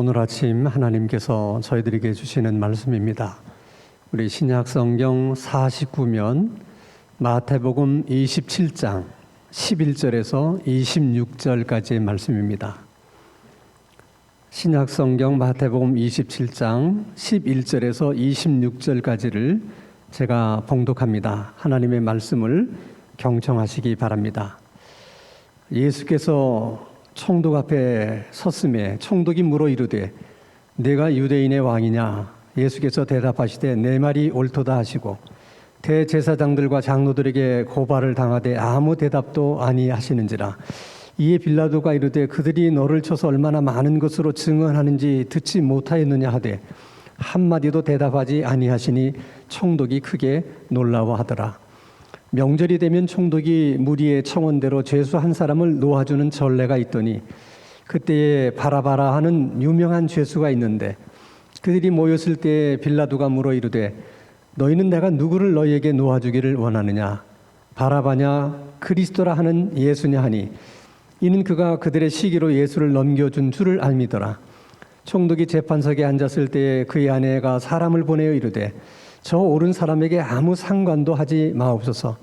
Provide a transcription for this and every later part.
오늘 아침 하나님께서 저희들에게 주시는 말씀입니다. 우리 신약성경 49면 마태복음 27장 11절에서 26절까지의 말씀입니다. 신약성경 마태복음 27장 11절에서 26절까지를 제가 봉독합니다. 하나님의 말씀을 경청하시기 바랍니다. 예수께서 총독 앞에 섰음에 총독이 물어 이르되 내가 유대인의 왕이냐? 예수께서 대답하시되 내 말이 옳도다 하시고 대제사장들과 장로들에게 고발을 당하되 아무 대답도 아니하시는지라. 이에 빌라도가 이르되 그들이 너를 쳐서 얼마나 많은 것으로 증언하는지 듣지 못하였느냐 하되 한마디도 대답하지 아니하시니 총독이 크게 놀라워하더라. 명절이 되면 총독이 무리의 청원대로 죄수 한 사람을 놓아주는 전례가 있더니 그때에 바라바라 하는 유명한 죄수가 있는데 그들이 모였을 때 빌라도가 물어 이르되 너희는 내가 누구를 너희에게 놓아주기를 원하느냐? 바라바냐 그리스도라 하는 예수냐 하니 이는 그가 그들의 시기로 예수를 넘겨준 줄을 알미더라. 총독이 재판석에 앉았을 때에 그의 아내가 사람을 보내어 이르되 저 옳은 사람에게 아무 상관도 하지 마옵소서.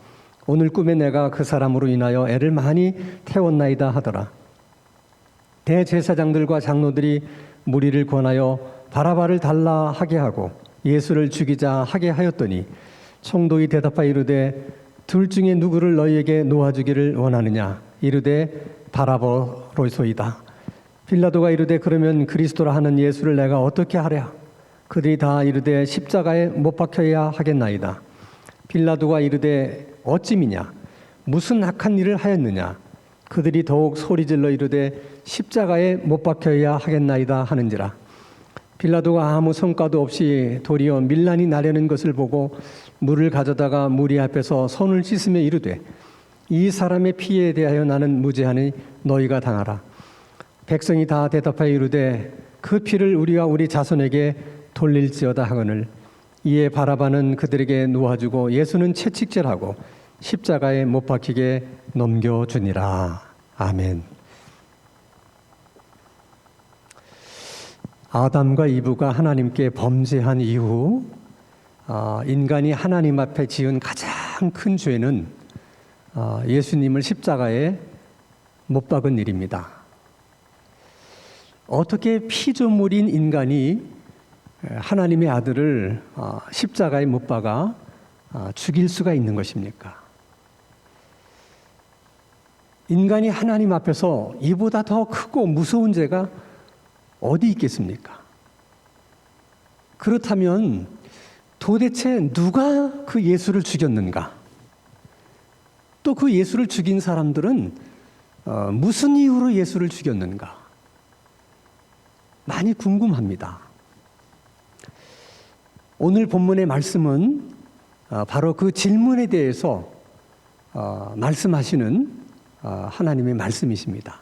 오늘 꿈에 내가 그 사람으로 인하여 애를 많이 태웠나이다 하더라. 대제사장들과 장로들이 무리를 권하여 바라바를 달라 하게 하고 예수를 죽이자 하게 하였더니 총독이 대답하여 이르되 둘 중에 누구를 너희에게 놓아주기를 원하느냐? 이르되 바라바로소이다. 빌라도가 이르되 그러면 그리스도라 하는 예수를 내가 어떻게 하랴? 그들이 다 이르되 십자가에 못 박혀야 하겠나이다. 빌라도가 이르되 어찌미냐? 무슨 악한 일을 하였느냐? 그들이 더욱 소리질러 이르되 십자가에 못 박혀야 하겠나이다 하는지라. 빌라도가 아무 성과도 없이 도리어 밀란이 나려는 것을 보고 물을 가져다가 무리 앞에서 손을 씻으며 이르되 이 사람의 피에 대하여 나는 무죄하니 너희가 당하라. 백성이 다 대답하여 이르되 그 피를 우리와 우리 자손에게 돌릴지어다 하거늘. 이에 바라바는 그들에게 놓아주고 예수는 채찍질하고 십자가에 못 박히게 넘겨주니라. 아멘. 아담과 이브가 하나님께 범죄한 이후 인간이 하나님 앞에 지은 가장 큰 죄는 예수님을 십자가에 못 박은 일입니다. 어떻게 피조물인 인간이 하나님의 아들을 십자가에 못 박아 죽일 수가 있는 것입니까? 인간이 하나님 앞에서 이보다 더 크고 무서운 죄가 어디 있겠습니까? 그렇다면 도대체 누가 그 예수를 죽였는가? 또 그 예수를 죽인 사람들은 무슨 이유로 예수를 죽였는가? 많이 궁금합니다. 오늘 본문의 말씀은 바로 그 질문에 대해서 말씀하시는 하나님의 말씀이십니다.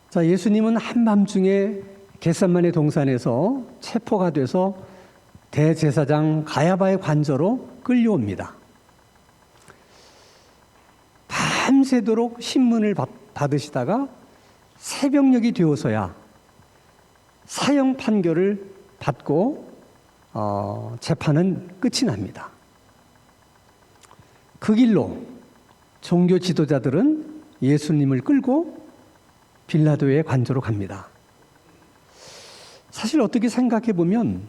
자, 예수님은 한밤중에 겟세마네 동산에서 체포가 돼서 대제사장 가야바의 관저로 끌려옵니다. 밤새도록 신문을 받으시다가 새벽녘이 되어서야 사형 판결을 받고 재판은 끝이 납니다. 그 길로 종교 지도자들은 예수님을 끌고 빌라도의 관저로 갑니다. 사실 어떻게 생각해 보면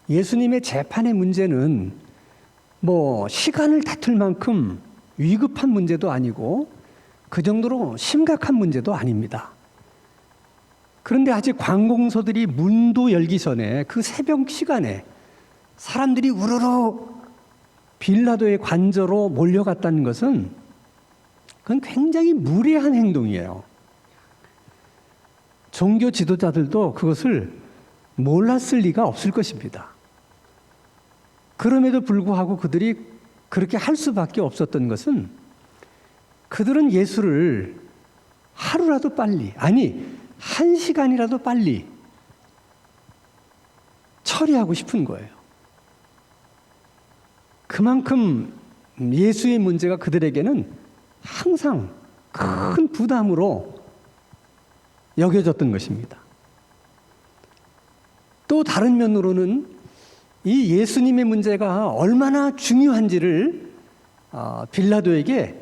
예수님의 재판의 문제는 시간을 다툴 만큼 위급한 문제도 아니고 그 정도로 심각한 문제도 아닙니다. 그런데 아직 관공서들이 문도 열기 전에 그 새벽 시간에 사람들이 우르르 빌라도의 관저로 몰려갔다는 것은 그건 굉장히 무례한 행동이에요. 종교 지도자들도 그것을 몰랐을 리가 없을 것입니다. 그럼에도 불구하고 그들이 그렇게 할 수밖에 없었던 것은 그들은 예수를 하루라도 빨리, 아니 1시간이라도 빨리 처리하고 싶은 거예요. 그만큼 예수의 문제가 그들에게는 항상 큰 부담으로 여겨졌던 것입니다. 또 다른 면으로는 이 예수님의 문제가 얼마나 중요한지를 빌라도에게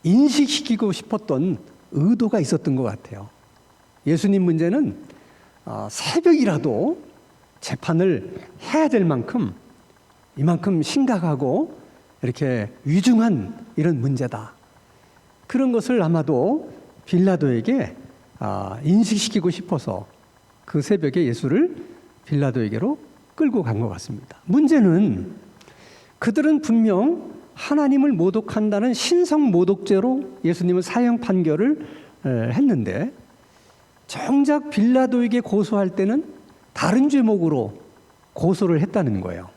인식시키고 싶었던 의도가 있었던 것 같아요. 예수님 문제는 새벽이라도 재판을 해야 될 만큼 이만큼 심각하고 이렇게 위중한 이런 문제다. 그런 것을 아마도 빌라도에게 인식시키고 싶어서 그 새벽에 예수를 빌라도에게로 끌고 간 것 같습니다. 문제는 그들은 분명 하나님을 모독한다는 신성 모독죄로 예수님을 사형 판결을 했는데 정작 빌라도에게 고소할 때는 다른 죄목으로 고소를 했다는 거예요.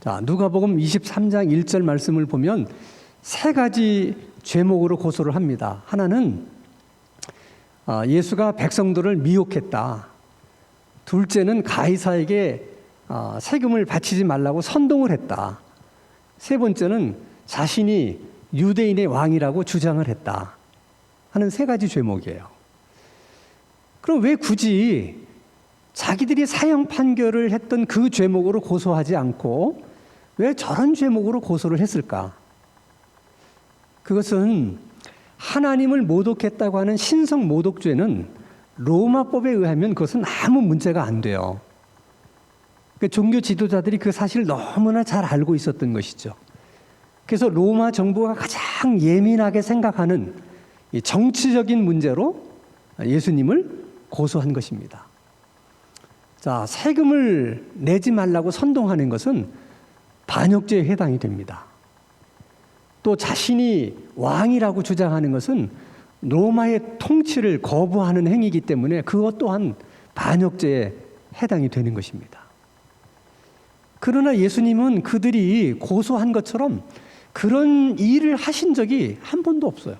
자, 누가복음 23장 1절 말씀을 보면 세 가지 죄목으로 고소를 합니다. 하나는 예수가 백성들을 미혹했다. 둘째는 가이사에게 세금을 바치지 말라고 선동을 했다. 세 번째는 자신이 유대인의 왕이라고 주장을 했다 하는 세 가지 죄목이에요. 그럼 왜 굳이 자기들이 사형 판결을 했던 그 죄목으로 고소하지 않고 왜 저런 죄목으로 고소를 했을까? 그것은 하나님을 모독했다고 하는 신성 모독죄는 로마법에 의하면 그것은 아무 문제가 안 돼요. 종교 지도자들이 그 사실을 너무나 잘 알고 있었던 것이죠. 그래서 로마 정부가 가장 예민하게 생각하는 이 정치적인 문제로 예수님을 고소한 것입니다. 자, 세금을 내지 말라고 선동하는 것은 반역죄에 해당이 됩니다. 또 자신이 왕이라고 주장하는 것은 로마의 통치를 거부하는 행위이기 때문에 그것 또한 반역죄에 해당이 되는 것입니다. 그러나 예수님은 그들이 고소한 것처럼 그런 일을 하신 적이 한 번도 없어요.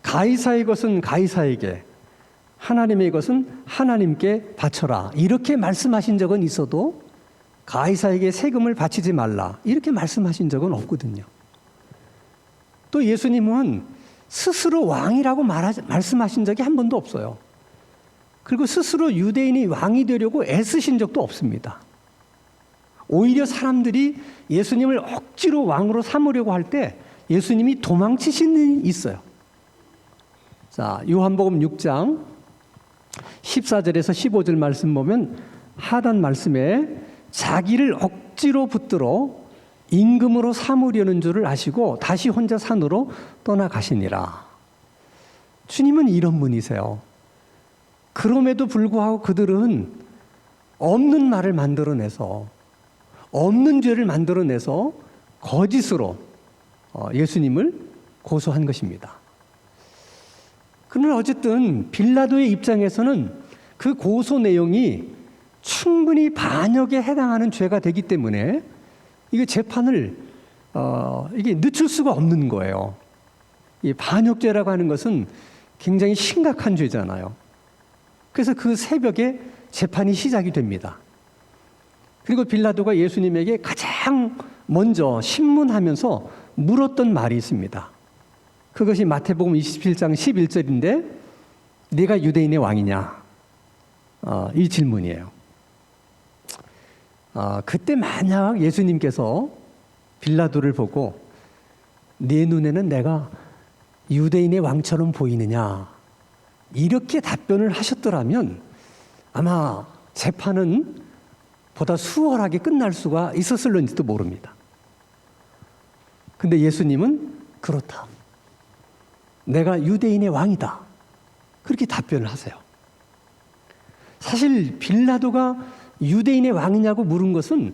가이사의 것은 가이사에게, 하나님의 것은 하나님께 바쳐라, 이렇게 말씀하신 적은 있어도 가이사에게 세금을 바치지 말라, 이렇게 말씀하신 적은 없거든요. 또 예수님은 스스로 왕이라고 말씀하신 적이 한 번도 없어요. 그리고 스스로 유대인이 왕이 되려고 애쓰신 적도 없습니다. 오히려 사람들이 예수님을 억지로 왕으로 삼으려고 할 때 예수님이 도망치신 일이 있어요. 자, 요한복음 6장 14절에서 15절 말씀 보면 하단 말씀에 자기를 억지로 붙들어 임금으로 삼으려는 줄을 아시고 다시 혼자 산으로 떠나가시니라. 주님은 이런 분이세요. 그럼에도 불구하고 그들은 없는 말을 만들어내서, 없는 죄를 만들어내서 거짓으로 예수님을 고소한 것입니다. 그러나 어쨌든 빌라도의 입장에서는 그 고소 내용이 충분히 반역에 해당하는 죄가 되기 때문에 이게 재판을 이게 늦출 수가 없는 거예요. 이 반역죄라고 하는 것은 굉장히 심각한 죄잖아요. 그래서 그 새벽에 재판이 시작이 됩니다. 그리고 빌라도가 예수님에게 가장 먼저 신문하면서 물었던 말이 있습니다. 그것이 마태복음 27장 11절인데 네가 유대인의 왕이냐? 이 질문이에요. 그때 만약 예수님께서 빌라도를 보고 네 눈에는 내가 유대인의 왕처럼 보이느냐? 이렇게 답변을 하셨더라면 아마 재판은 보다 수월하게 끝날 수가 있었을는지도 모릅니다. 근데 예수님은 그렇다. 내가 유대인의 왕이다. 그렇게 답변을 하세요. 사실 빌라도가 유대인의 왕이냐고 물은 것은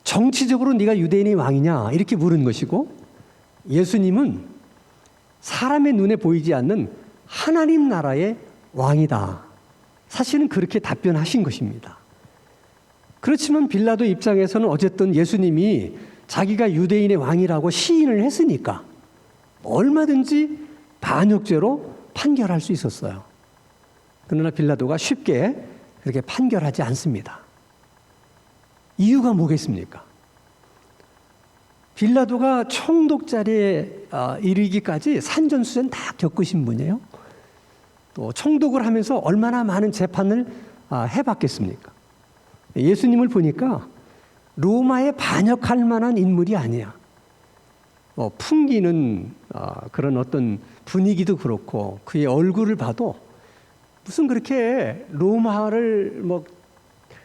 정치적으로 네가 유대인의 왕이냐 이렇게 물은 것이고, 예수님은 사람의 눈에 보이지 않는 하나님 나라의 왕이다. 사실은 그렇게 답변하신 것입니다. 그렇지만 빌라도 입장에서는 어쨌든 예수님이 자기가 유대인의 왕이라고 시인을 했으니까 얼마든지 반역죄로 판결할 수 있었어요. 그러나 빌라도가 쉽게 그렇게 판결하지 않습니다. 이유가 뭐겠습니까? 빌라도가 총독자리에 이르기까지 산전수전 다 겪으신 분이에요. 또 총독을 하면서 얼마나 많은 재판을 해봤겠습니까? 예수님을 보니까 로마에 반역할 만한 인물이 아니야. 풍기는 그런 어떤 분위기도 그렇고 그의 얼굴을 봐도 무슨 그렇게 로마를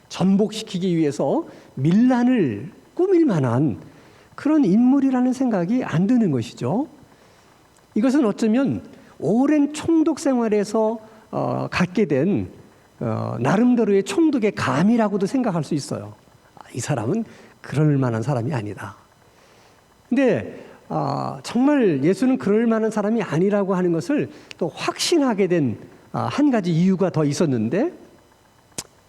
전복시키기 위해서 밀란을 꾸밀 만한 그런 인물이라는 생각이 안 드는 것이죠. 이것은 어쩌면 오랜 총독 생활에서 갖게 된 나름대로의 총독의 감이라고도 생각할 수 있어요. 이 사람은 그럴 만한 사람이 아니다. 근데 정말 예수는 그럴 만한 사람이 아니라고 하는 것을 또 확신하게 된 한 가지 이유가 더 있었는데,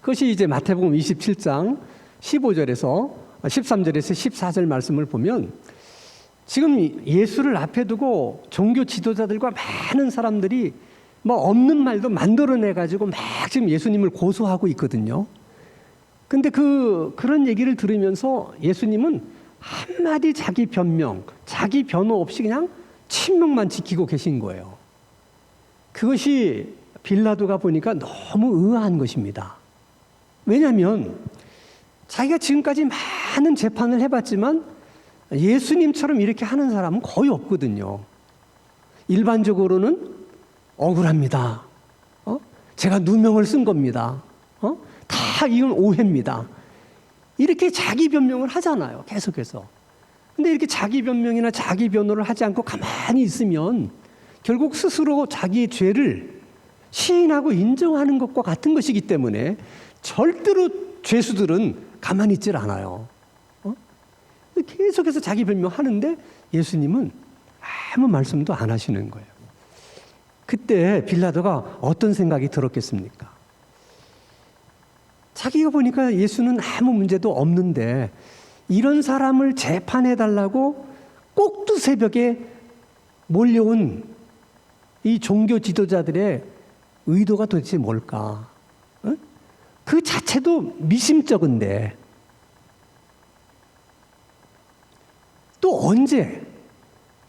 그것이 이제 마태복음 27장 15절에서 13절에서 14절 말씀을 보면, 지금 예수를 앞에 두고 종교 지도자들과 많은 사람들이 없는 말도 만들어내 가지고 막 지금 예수님을 고소하고 있거든요. 근데 그런 얘기를 들으면서 예수님은 한마디 자기 변명, 자기 변호 없이 그냥 침묵만 지키고 계신 거예요. 그것이 빌라도가 보니까 너무 의아한 것입니다. 왜냐하면 자기가 지금까지 많은 재판을 해봤지만 예수님처럼 이렇게 하는 사람은 거의 없거든요. 일반적으로는 억울합니다. 제가 누명을 쓴 겁니다. 다 이건 오해입니다. 이렇게 자기 변명을 하잖아요. 계속해서. 근데 이렇게 자기 변명이나 자기 변호를 하지 않고 가만히 있으면 결국 스스로 자기의 죄를 시인하고 인정하는 것과 같은 것이기 때문에 절대로 죄수들은 가만히 있질 않아요. 계속해서 자기 변명하는데 예수님은 아무 말씀도 안 하시는 거예요. 그때 빌라도가 어떤 생각이 들었겠습니까? 자기가 보니까 예수는 아무 문제도 없는데 이런 사람을 재판해달라고 꼭두 새벽에 몰려온 이 종교 지도자들의 의도가 도대체 뭘까? 그 자체도 미심쩍은데 또 언제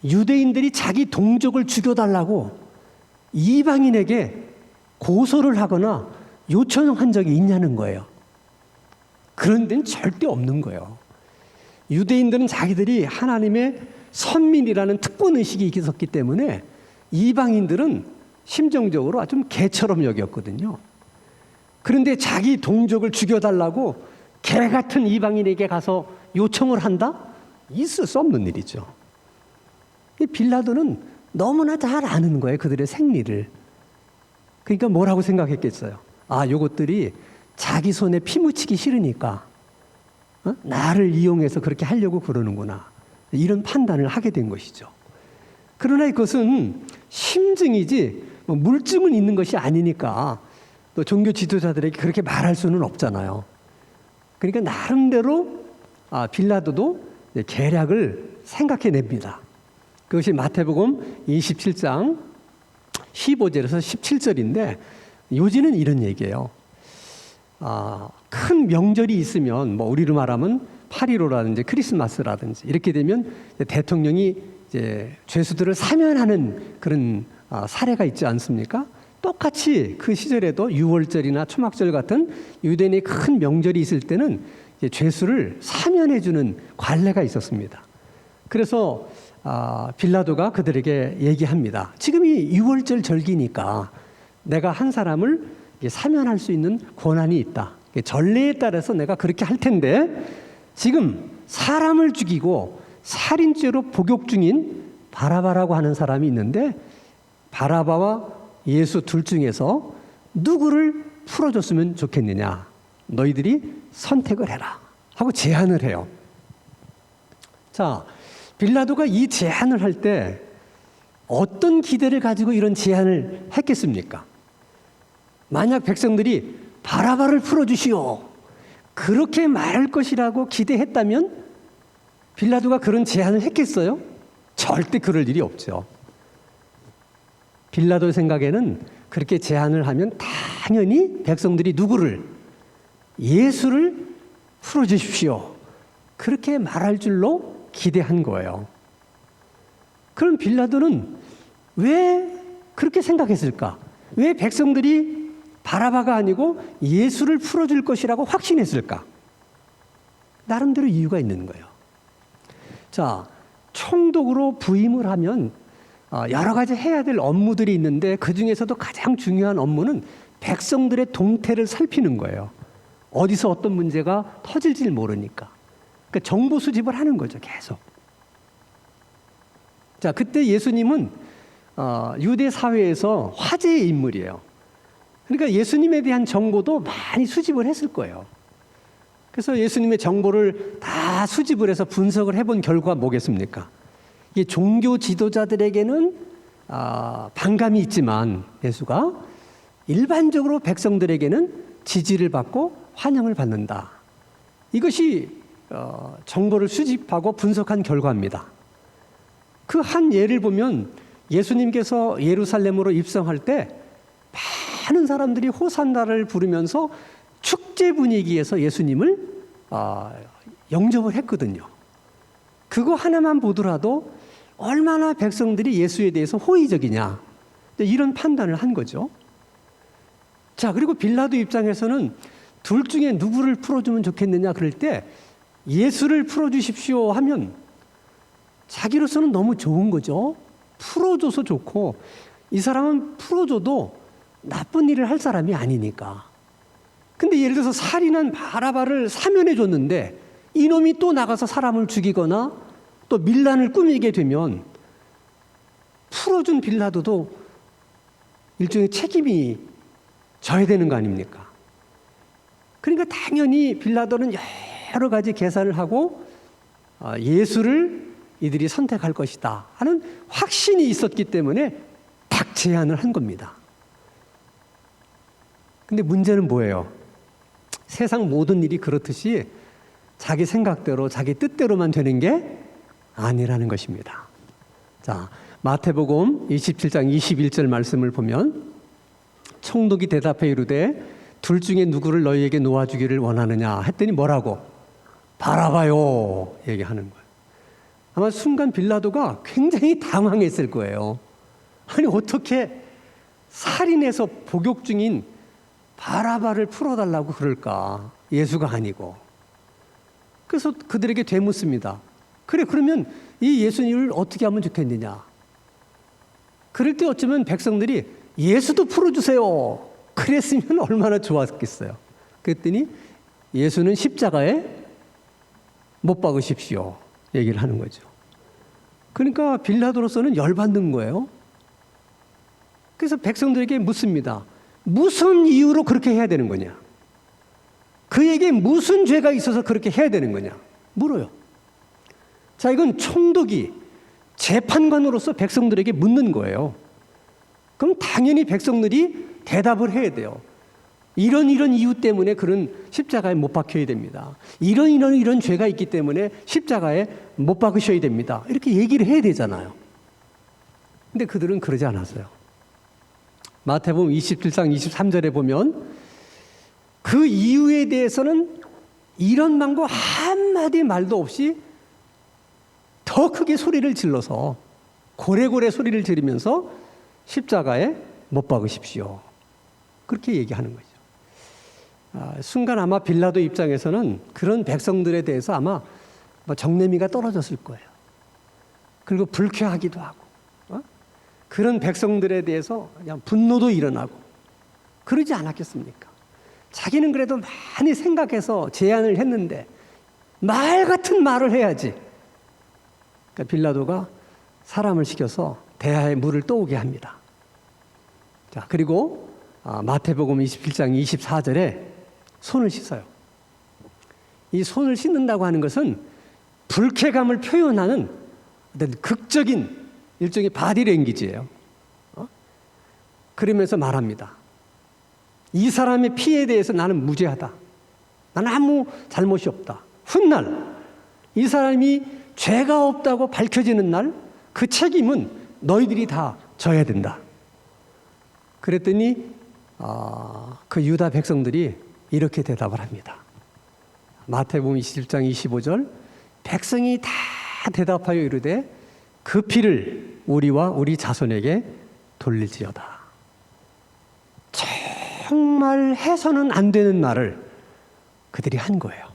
유대인들이 자기 동족을 죽여달라고 이방인에게 고소를 하거나 요청한 적이 있냐는 거예요. 그런 데는 절대 없는 거예요. 유대인들은 자기들이 하나님의 선민이라는 특권의식이 있었기 때문에 이방인들은 심정적으로 좀 개처럼 여겼거든요. 그런데 자기 동족을 죽여달라고 개 같은 이방인에게 가서 요청을 한다? 있을 수 없는 일이죠. 빌라도는 너무나 잘 아는 거예요. 그들의 생리를. 그러니까 뭐라고 생각했겠어요? 요것들이 자기 손에 피 묻히기 싫으니까 나를 이용해서 그렇게 하려고 그러는구나. 이런 판단을 하게 된 것이죠. 그러나 이것은 심증이지 물증은 있는 것이 아니니까 또 종교 지도자들에게 그렇게 말할 수는 없잖아요. 그러니까 나름대로 빌라도도 계략을 생각해냅니다. 그것이 마태복음 27장 15절에서 17절인데 요지는 이런 얘기예요. 큰 명절이 있으면 우리로 말하면 8.15라든지 크리스마스라든지 이렇게 되면 대통령이 이제 죄수들을 사면하는 그런 사례가 있지 않습니까? 똑같이 그 시절에도 유월절이나 초막절 같은 유대인의 큰 명절이 있을 때는 이제 죄수를 사면해주는 관례가 있었습니다. 그래서 빌라도가 그들에게 얘기합니다. 지금이 유월절 절기니까 내가 한 사람을 사면할 수 있는 권한이 있다. 전례에 따라서 내가 그렇게 할 텐데 지금 사람을 죽이고 살인죄로 복역 중인 바라바라고 하는 사람이 있는데 바라바와 예수 둘 중에서 누구를 풀어줬으면 좋겠느냐. 너희들이 선택을 해라 하고 제안을 해요. 자, 빌라도가 이 제안을 할 때 어떤 기대를 가지고 이런 제안을 했겠습니까? 만약 백성들이 바라바를 풀어주시오 그렇게 말할 것이라고 기대했다면 빌라도가 그런 제안을 했겠어요? 절대 그럴 일이 없죠. 빌라도 생각에는 그렇게 제안을 하면 당연히 백성들이 누구를? 예수를 풀어주십시오 그렇게 말할 줄로 기대한 거예요. 그럼 빌라도는 왜 그렇게 생각했을까? 왜 백성들이 바라바가 아니고 예수를 풀어줄 것이라고 확신했을까? 나름대로 이유가 있는 거예요. 자, 총독으로 부임을 하면 여러 가지 해야 될 업무들이 있는데 그 중에서도 가장 중요한 업무는 백성들의 동태를 살피는 거예요. 어디서 어떤 문제가 터질지 모르니까. 그러니까 정보 수집을 하는 거죠, 계속. 자, 그때 예수님은 유대 사회에서 화제의 인물이에요. 그러니까 예수님에 대한 정보도 많이 수집을 했을 거예요. 그래서 예수님의 정보를 다 수집을 해서 분석을 해본 결과가 뭐겠습니까? 이 종교 지도자들에게는 반감이 있지만 예수가 일반적으로 백성들에게는 지지를 받고 환영을 받는다. 이것이 정보를 수집하고 분석한 결과입니다. 그 한 예를 보면 예수님께서 예루살렘으로 입성할 때 많은 사람들이 호산나를 부르면서 축제 분위기에서 예수님을 영접을 했거든요. 그거 하나만 보더라도 얼마나 백성들이 예수에 대해서 호의적이냐, 이런 판단을 한 거죠. 자, 그리고 빌라도 입장에서는 둘 중에 누구를 풀어주면 좋겠느냐 그럴 때 예수를 풀어주십시오 하면 자기로서는 너무 좋은 거죠. 풀어줘서 좋고, 이 사람은 풀어줘도 나쁜 일을 할 사람이 아니니까. 근데 예를 들어서 살인한 바라바를 사면해 줬는데 이놈이 또 나가서 사람을 죽이거나 또 밀란을 꾸미게 되면 풀어준 빌라도도 일종의 책임이 져야 되는 거 아닙니까? 그러니까 당연히 빌라도는 여러 가지 계산을 하고 예수를 이들이 선택할 것이다 하는 확신이 있었기 때문에 딱 제안을 한 겁니다. 근데 문제는 뭐예요? 세상 모든 일이 그렇듯이 자기 생각대로 자기 뜻대로만 되는 게 아니라는 것입니다. 자, 마태복음 27장 21절 말씀을 보면 총독이 대답해 이르되 둘 중에 누구를 너희에게 놓아주기를 원하느냐 했더니 뭐라고? 바라바요 얘기하는 거예요. 아마 순간 빌라도가 굉장히 당황했을 거예요. 아니 어떻게 살인해서 복역 중인 바라바를 풀어달라고 그럴까? 예수가 아니고. 그래서 그들에게 되묻습니다. 그래, 그러면 이 예수님을 어떻게 하면 좋겠느냐? 그럴 때 어쩌면 백성들이 예수도 풀어주세요. 그랬으면 얼마나 좋았겠어요. 그랬더니 예수는 십자가에 못 박으십시오. 얘기를 하는 거죠. 그러니까 빌라도로서는 열받는 거예요. 그래서 백성들에게 묻습니다. 무슨 이유로 그렇게 해야 되는 거냐? 그에게 무슨 죄가 있어서 그렇게 해야 되는 거냐? 물어요. 자, 이건 총독이 재판관으로서 백성들에게 묻는 거예요. 그럼 당연히 백성들이 대답을 해야 돼요. 이런 이유 때문에 그런 십자가에 못 박혀야 됩니다. 이런 죄가 있기 때문에 십자가에 못 박으셔야 됩니다. 이렇게 얘기를 해야 되잖아요. 근데 그들은 그러지 않았어요. 마태복음 27장 23절에 보면 그 이유에 대해서는 이런 방법 한마디 말도 없이 더 크게 소리를 질러서 고래고래 소리를 지르면서 십자가에 못 박으십시오. 그렇게 얘기하는 거죠. 순간 아마 빌라도 입장에서는 그런 백성들에 대해서 아마 정내미가 떨어졌을 거예요. 그리고 불쾌하기도 하고 그런 백성들에 대해서 그냥 분노도 일어나고 그러지 않았겠습니까? 자기는 그래도 많이 생각해서 제안을 했는데 말 같은 말을 해야지. 그러니까 빌라도가 사람을 시켜서 대야에 물을 떠오게 합니다. 자, 그리고 마태복음 27장 24절에 손을 씻어요. 이 손을 씻는다고 하는 것은 불쾌감을 표현하는 어떤 극적인 일종의 바디랭귀지예요. 그러면서 말합니다. 이 사람의 피에 대해서 나는 무죄하다. 나는 아무 잘못이 없다. 훗날 이 사람이 죄가 없다고 밝혀지는 날 그 책임은 너희들이 다 져야 된다. 그랬더니 그 유다 백성들이 이렇게 대답을 합니다. 마태복음 27장 25절 백성이 다 대답하여 이르되 그 피를 우리와 우리 자손에게 돌릴지어다. 정말 해서는 안 되는 말을 그들이 한 거예요.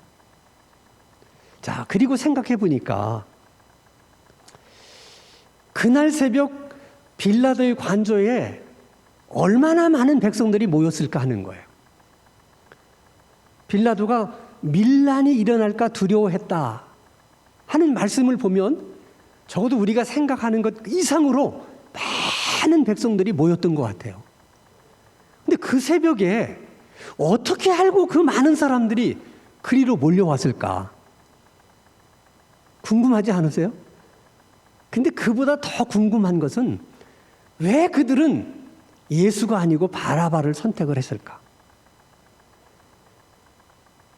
자, 그리고 생각해 보니까 그날 새벽 빌라도의 관저에 얼마나 많은 백성들이 모였을까 하는 거예요. 빌라도가 밀란이 일어날까 두려워했다 하는 말씀을 보면 적어도 우리가 생각하는 것 이상으로 많은 백성들이 모였던 것 같아요. 근데 그 새벽에 어떻게 알고 그 많은 사람들이 그리로 몰려왔을까? 궁금하지 않으세요? 근데 그보다 더 궁금한 것은 왜 그들은 예수가 아니고 바라바를 선택을 했을까?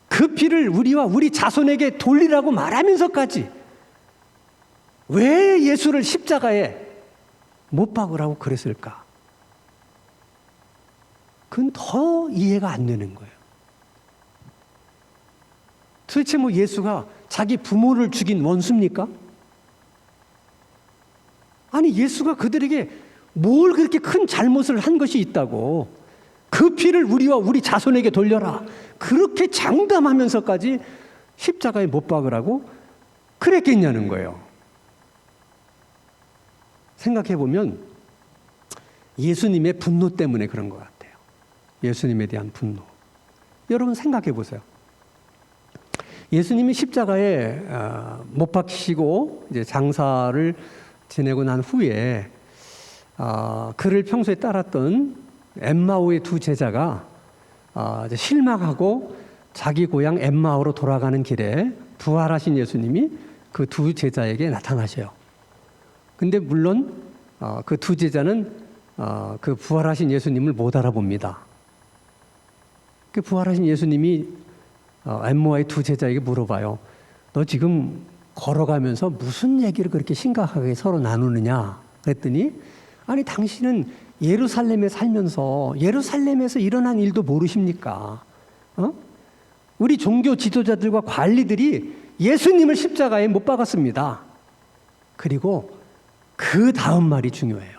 그 피를 우리와 우리 자손에게 돌리라고 말하면서까지 왜 예수를 십자가에 못 박으라고 그랬을까? 그건 더 이해가 안 되는 거예요. 도대체 뭐 예수가 자기 부모를 죽인 원수입니까? 아니, 예수가 그들에게 뭘 그렇게 큰 잘못을 한 것이 있다고 그 피를 우리와 우리 자손에게 돌려라 그렇게 장담하면서까지 십자가에 못 박으라고 그랬겠냐는 거예요. 생각해 보면 예수님의 분노 때문에 그런 것 같아요. 예수님에 대한 분노. 여러분 생각해 보세요. 예수님이 십자가에 못 박히시고 이제 장사를 지내고 난 후에 그를 평소에 따랐던 엠마오의 두 제자가 이제 실망하고 자기 고향 엠마오로 돌아가는 길에 부활하신 예수님이 그 두 제자에게 나타나셔요. 근데 물론 그 두 제자는 그 부활하신 예수님을 못 알아봅니다. 그 부활하신 예수님이 엠마오의 두 제자에게 물어봐요. 너 지금 걸어가면서 무슨 얘기를 그렇게 심각하게 서로 나누느냐? 그랬더니 아니 당신은 예루살렘에 살면서 예루살렘에서 일어난 일도 모르십니까? 우리 종교 지도자들과 관리들이 예수님을 십자가에 못 박았습니다. 그리고 그 다음 말이 중요해요.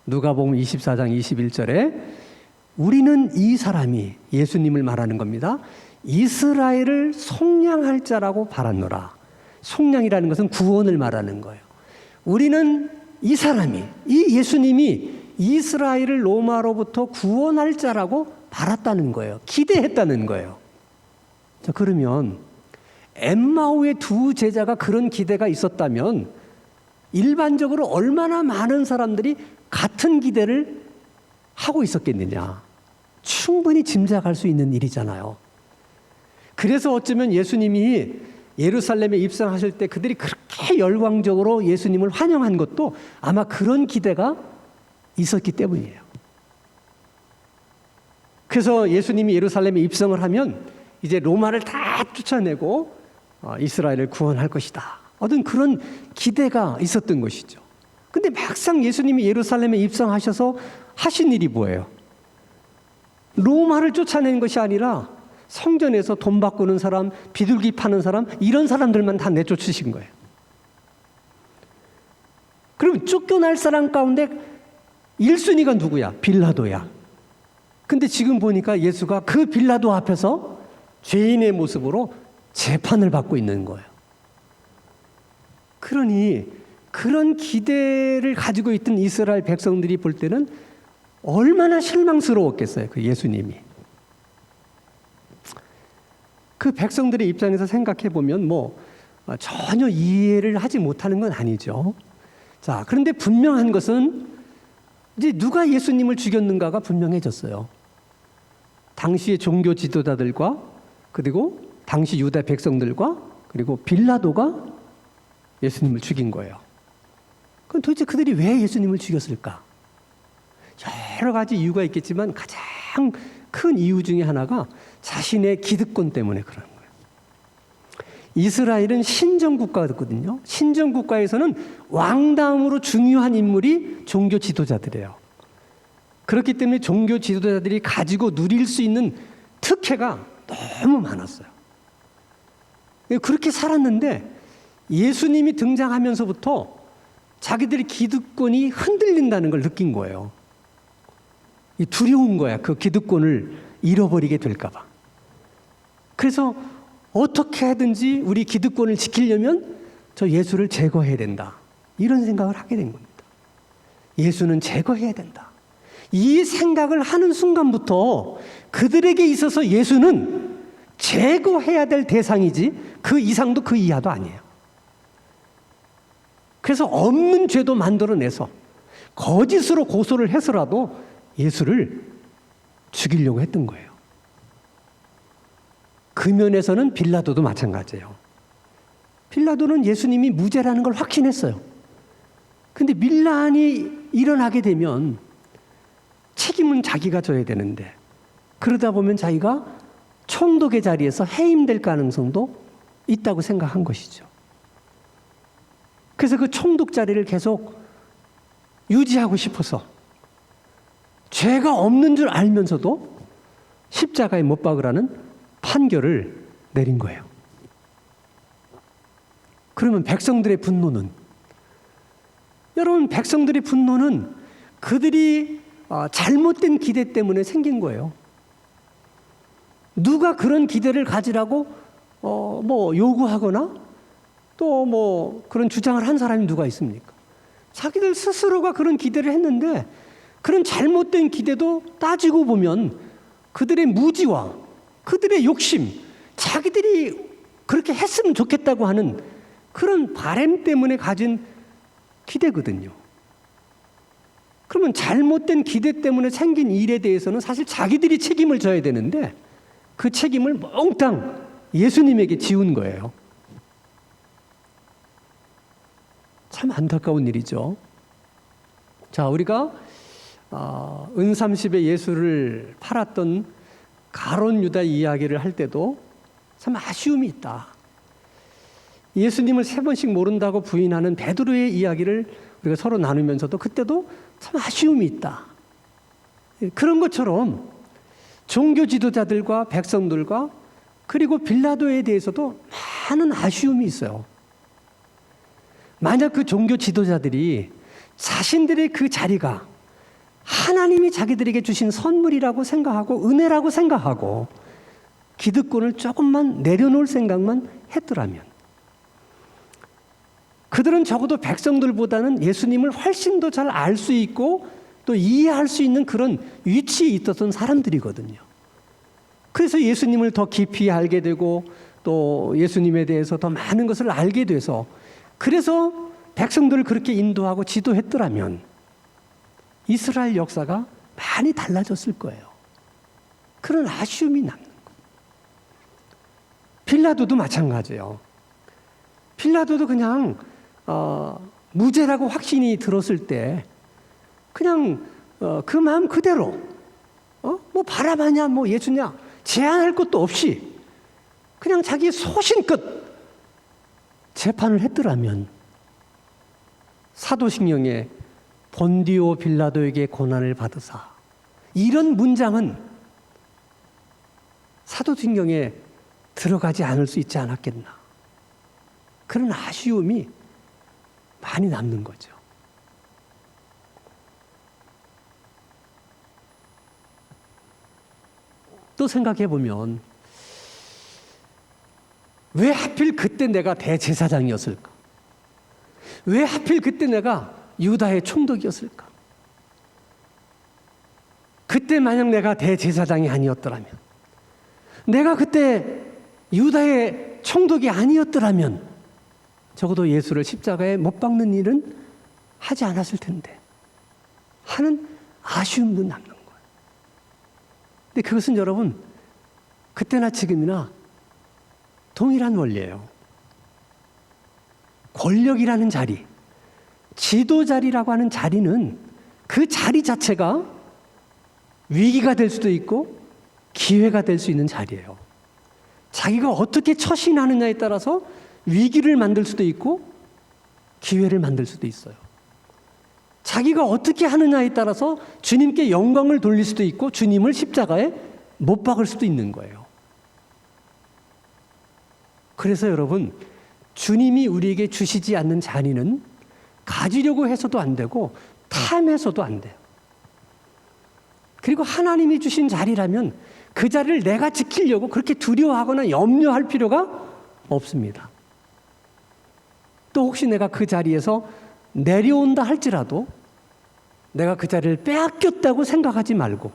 누가복음 24장 21절에 우리는 이 사람이 예수님을 말하는 겁니다. 이스라엘을 속량할 자라고 바랐노라. 속량이라는 것은 구원을 말하는 거예요. 우리는 이 사람이, 이 예수님이 이스라엘을 로마로부터 구원할 자라고 바랐다는 거예요. 기대했다는 거예요. 자, 그러면 엠마오의 두 제자가 그런 기대가 있었다면 일반적으로 얼마나 많은 사람들이 같은 기대를 하고 있었겠느냐. 충분히 짐작할 수 있는 일이잖아요. 그래서 어쩌면 예수님이 예루살렘에 입성하실 때 그들이 그렇게 열광적으로 예수님을 환영한 것도 아마 그런 기대가 있었기 때문이에요. 그래서 예수님이 예루살렘에 입성을 하면 이제 로마를 다 쫓아내고 이스라엘을 구원할 것이다. 어떤 그런 기대가 있었던 것이죠. 근데 막상 예수님이 예루살렘에 입성하셔서 하신 일이 뭐예요? 로마를 쫓아낸 것이 아니라 성전에서 돈 바꾸는 사람, 비둘기 파는 사람, 이런 사람들만 다 내쫓으신 거예요. 그러면 쫓겨날 사람 가운데 1순위가 누구야? 빌라도야. 근데 지금 보니까 예수가 그 빌라도 앞에서 죄인의 모습으로 재판을 받고 있는 거예요. 그러니 그런 기대를 가지고 있던 이스라엘 백성들이 볼 때는 얼마나 실망스러웠겠어요. 그 예수님이. 그 백성들의 입장에서 생각해 보면 전혀 이해를 하지 못하는 건 아니죠. 자, 그런데 분명한 것은 이제 누가 예수님을 죽였는가가 분명해졌어요. 당시의 종교 지도자들과 그리고 당시 유다 백성들과 그리고 빌라도가 예수님을 죽인 거예요. 그럼 도대체 그들이 왜 예수님을 죽였을까? 여러 가지 이유가 있겠지만 가장 큰 이유 중에 하나가 자신의 기득권 때문에 그런 거예요. 이스라엘은 신정국가거든요. 신정국가에서는 왕 다음으로 중요한 인물이 종교 지도자들이에요. 그렇기 때문에 종교 지도자들이 가지고 누릴 수 있는 특혜가 너무 많았어요. 그렇게 살았는데 예수님이 등장하면서부터 자기들의 기득권이 흔들린다는 걸 느낀 거예요. 이 두려운 거야. 그 기득권을 잃어버리게 될까 봐. 그래서 어떻게 하든지 우리 기득권을 지키려면 저 예수를 제거해야 된다. 이런 생각을 하게 된 겁니다. 예수는 제거해야 된다. 이 생각을 하는 순간부터 그들에게 있어서 예수는 제거해야 될 대상이지 그 이상도 그 이하도 아니에요. 그래서 없는 죄도 만들어내서 거짓으로 고소를 해서라도 예수를 죽이려고 했던 거예요. 그 면에서는 빌라도도 마찬가지예요. 빌라도는 예수님이 무죄라는 걸 확신했어요. 근데 밀란이 일어나게 되면 책임은 자기가 져야 되는데 그러다 보면 자기가 총독의 자리에서 해임될 가능성도 있다고 생각한 것이죠. 그래서 그 총독 자리를 계속 유지하고 싶어서 죄가 없는 줄 알면서도 십자가에 못 박으라는 판결을 내린 거예요. 그러면 백성들의 분노는, 여러분, 백성들의 분노는 그들이 잘못된 기대 때문에 생긴 거예요. 누가 그런 기대를 가지라고 요구하거나 또 그런 주장을 한 사람이 누가 있습니까? 자기들 스스로가 그런 기대를 했는데 그런 잘못된 기대도 따지고 보면 그들의 무지와 그들의 욕심, 자기들이 그렇게 했으면 좋겠다고 하는 그런 바람 때문에 가진 기대거든요. 그러면 잘못된 기대 때문에 생긴 일에 대해서는 사실 자기들이 책임을 져야 되는데 그 책임을 몽땅 예수님에게 지운 거예요. 참 안타까운 일이죠. 자, 우리가 은삼십에 예수를 팔았던 가룟 유다 이야기를 할 때도 참 아쉬움이 있다. 예수님을 3번씩 모른다고 부인하는 베드로의 이야기를 우리가 서로 나누면서도 그때도 참 아쉬움이 있다. 그런 것처럼 종교 지도자들과 백성들과 그리고 빌라도에 대해서도 많은 아쉬움이 있어요. 만약 그 종교 지도자들이 자신들의 그 자리가 하나님이 자기들에게 주신 선물이라고 생각하고 은혜라고 생각하고 기득권을 조금만 내려놓을 생각만 했더라면 그들은 적어도 백성들보다는 예수님을 훨씬 더 잘 알 수 있고 또 이해할 수 있는 그런 위치에 있었던 사람들이거든요. 그래서 예수님을 더 깊이 알게 되고 또 예수님에 대해서 더 많은 것을 알게 돼서 그래서 백성들을 그렇게 인도하고 지도했더라면 이스라엘 역사가 많이 달라졌을 거예요. 그런 아쉬움이 남는 거예요. 빌라도도 마찬가지예요. 빌라도도 그냥 무죄라고 확신이 들었을 때 그냥 그 마음 그대로 바라바냐 예수냐 제한할 것도 없이 그냥 자기 소신껏 재판을 했더라면 사도신경에 본디오 빌라도에게 고난을 받으사 이런 문장은 사도신경에 들어가지 않을 수 있지 않았겠나. 그런 아쉬움이 많이 남는 거죠. 또 생각해 보면 왜 하필 그때 내가 대제사장이었을까? 왜 하필 그때 내가 유다의 총독이었을까? 그때 만약 내가 대제사장이 아니었더라면, 내가 그때 유다의 총독이 아니었더라면 적어도 예수를 십자가에 못 박는 일은 하지 않았을 텐데 하는 아쉬움도 남는 거예요. 근데 그것은 여러분 그때나 지금이나 동일한 원리예요. 권력이라는 자리, 지도자리라고 하는 자리는 그 자리 자체가 위기가 될 수도 있고 기회가 될 수 있는 자리예요. 자기가 어떻게 처신하느냐에 따라서 위기를 만들 수도 있고 기회를 만들 수도 있어요. 자기가 어떻게 하느냐에 따라서 주님께 영광을 돌릴 수도 있고 주님을 십자가에 못 박을 수도 있는 거예요. 그래서 여러분, 주님이 우리에게 주시지 않는 자리는 가지려고 해서도 안 되고 탐해서도 안 돼요. 그리고 하나님이 주신 자리라면 그 자리를 내가 지키려고 그렇게 두려워하거나 염려할 필요가 없습니다. 또 혹시 내가 그 자리에서 내려온다 할지라도 내가 그 자리를 빼앗겼다고 생각하지 말고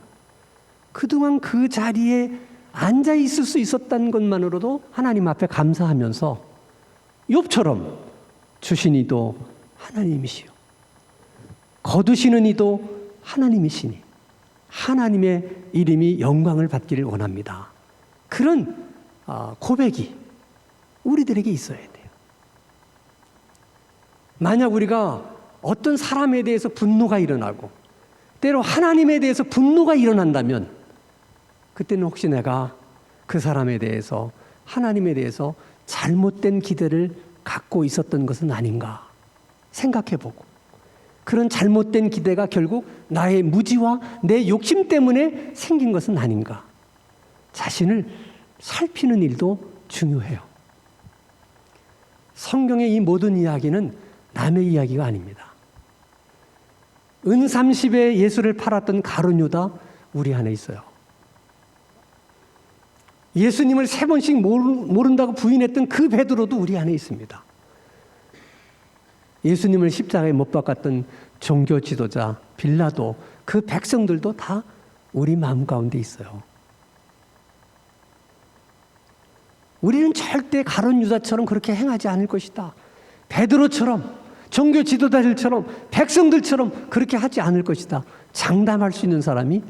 그동안 그 자리에 앉아 있을 수 있었다는 것만으로도 하나님 앞에 감사하면서 욥처럼 주신 이도 하나님이시요 거두시는 이도 하나님이시니 하나님의 이름이 영광을 받기를 원합니다. 그런 고백이 우리들에게 있어야 돼요. 만약 우리가 어떤 사람에 대해서 분노가 일어나고 때로 하나님에 대해서 분노가 일어난다면 그때는 혹시 내가 그 사람에 대해서 하나님에 대해서 잘못된 기대를 갖고 있었던 것은 아닌가 생각해보고 그런 잘못된 기대가 결국 나의 무지와 내 욕심 때문에 생긴 것은 아닌가 자신을 살피는 일도 중요해요. 성경의 이 모든 이야기는 남의 이야기가 아닙니다. 은 30에 예수를 팔았던 가룟 유다 우리 안에 있어요. 예수님을 3번씩 모른다고 부인했던 그 베드로도 우리 안에 있습니다. 예수님을 십자가에 못 박았던 종교 지도자 빌라도 그 백성들도 다 우리 마음 가운데 있어요. 우리는 절대 가룟 유다처럼 그렇게 행하지 않을 것이다. 베드로처럼 종교 지도자들처럼 백성들처럼 그렇게 하지 않을 것이다. 장담할 수 있는 사람이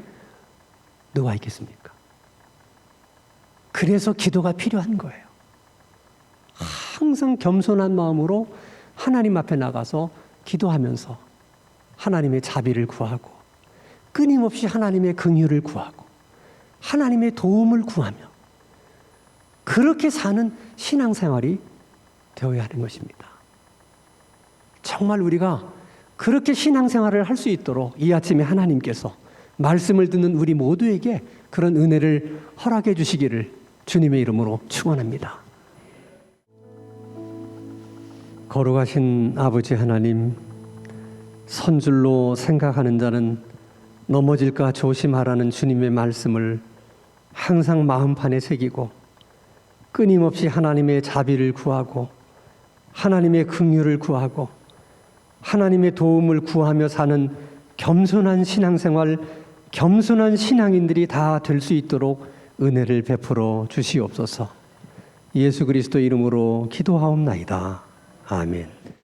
누가 있겠습니까? 그래서 기도가 필요한 거예요. 항상 겸손한 마음으로 하나님 앞에 나가서 기도하면서 하나님의 자비를 구하고 끊임없이 하나님의 긍휼을 구하고 하나님의 도움을 구하며 그렇게 사는 신앙생활이 되어야 하는 것입니다. 정말 우리가 그렇게 신앙생활을 할 수 있도록 이 아침에 하나님께서 말씀을 듣는 우리 모두에게 그런 은혜를 허락해 주시기를 주님의 이름으로 축원합니다. 거룩하신 아버지 하나님, 선줄로 생각하는 자는 넘어질까 조심하라는 주님의 말씀을 항상 마음판에 새기고 끊임없이 하나님의 자비를 구하고 하나님의 긍휼을 구하고 하나님의 도움을 구하며 사는 겸손한 신앙생활, 겸손한 신앙인들이 다 될 수 있도록 은혜를 베풀어 주시옵소서. 예수 그리스도 이름으로 기도하옵나이다. 아멘.